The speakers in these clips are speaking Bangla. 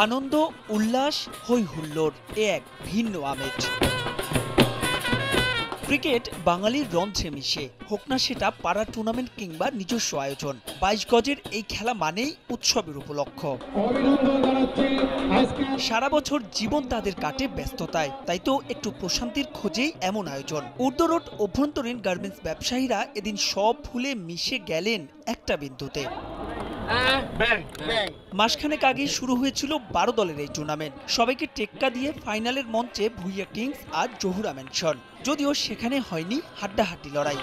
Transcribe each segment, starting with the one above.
আনন্দ, উল্লাস, হৈ হুল্লোড় এক ভিন্ন আমেজ। ক্রিকেট বাঙালির রন্ধ্রে মিশে, হোক না সেটা পাড়া টুর্নামেন্ট কিংবা নিজস্ব আয়োজন। ২২ গজের এই খেলা মানেই উৎসবের উপলক্ষ। সারা বছর জীবন তাদের কাটে ব্যস্ততায়, তাই তো একটু প্রশান্তির খোঁজেই এমন আয়োজন। উর্দু রোড অভ্যন্তরীণ গার্মেন্টস ব্যবসায়ীরা এদিন সব ভুলে মিশে গেলেন একটা বিন্দুতে। মাসখানেক আগে শুরু হয়েছিল ১২ দলের এই টুর্নামেন্ট। সবাইকে টেক্কা দিয়ে ফাইনালের মঞ্চে ভুইয়া কিংস আর জহুরা ম্যানশন। যদিও সেখানে হয়নি হাড্ডাহাড্ডি লড়াই।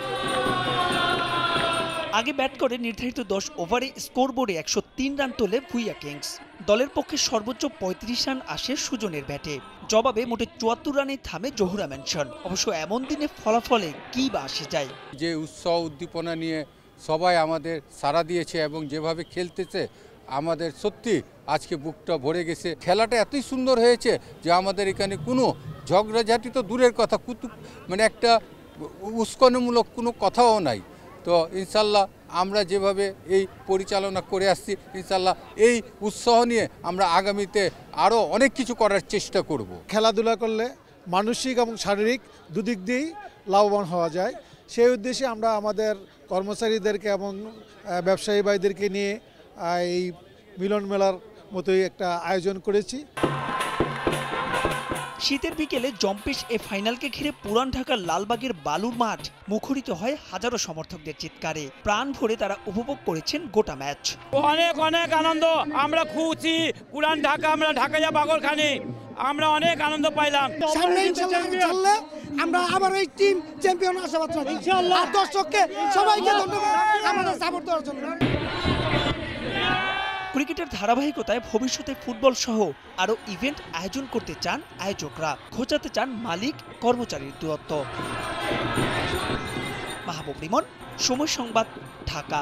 আগে ব্যাট করে নির্ধারিত ১০ ওভারে স্কোরবোর্ডে ১০৩ রান তোলে ভুইয়া কিংস। দলের পক্ষে সর্বোচ্চ ৩৫ রান আসে সুজনের ব্যাটে। জবাবে মোটে ৭৪ রানে থামে জহুরা ম্যানশন। অবশ্য এমন দিনে ফলাফলে কি বা আসে যায়। যে উৎসাহ উদ্দীপনা নিয়ে সবাই আমাদের সাড়া দিয়েছে এবং যেভাবে খেলতেছে, আমাদের সত্যি আজকে বুকটা ভরে গেছে। খেলাটা এতই সুন্দর হয়েছে যে আমাদের এখানে কোনো ঝগড়াঝাটি তো দূরের কথা, মানে একটা উস্কানিমূলক কোনো কথাও নাই। তো ইনশাল্লাহ আমরা যেভাবে এই পরিচালনা করে আসছি, ইনশাল্লাহ এই উৎসাহ নিয়ে আমরা আগামীতে আরও অনেক কিছু করার চেষ্টা করব। খেলাধুলা করলে মানসিক এবং শারীরিক দুদিক দিয়েই লাভবান হওয়া যায়। সেই উদ্দেশ্যে আমরা আমাদের কর্মচারীদেরকে এবং ব্যবসায়ী ভাইদেরকে নিয়ে এই মিলন মেলার মতোই একটা আয়োজন করেছি। শীতের বিকেলে জম্পেশ এ ফাইনালকে ঘিরে পুরান ঢাকার লালবাগের বালুর মাঠ মুখরিত হয় হাজারো সমর্থকদের চিৎকারে। প্রাণ ভরে তারা উপভোগ করেছেন গোটা ম্যাচ। অনেক অনেক আনন্দ, আমরা খুশি। পুরান ঢাকা, আমরা ঢাকাইয়া পাগলখানি, আমরা অনেক আনন্দ পাইলাম। সামনে ইনশাআল্লাহ চললে আমরা আবার এই টিম চ্যাম্পিয়ন আশাবাদ রাখি ইনশাআল্লাহ। আর দর্শককে সবাইকে ধন্যবাদ আমাদের সাপোর্ট দেওয়ার জন্য। ক্রিকেটের ধারাবাহিকতায় ভবিষ্যতে ফুটবল সহ আরও ইভেন্ট আয়োজন করতে চান আয়োজকরা। ঘোচাতে চান মালিক কর্মচারীর দূরত্ব। মাহবুব রিমন, সময় সংবাদ, ঢাকা।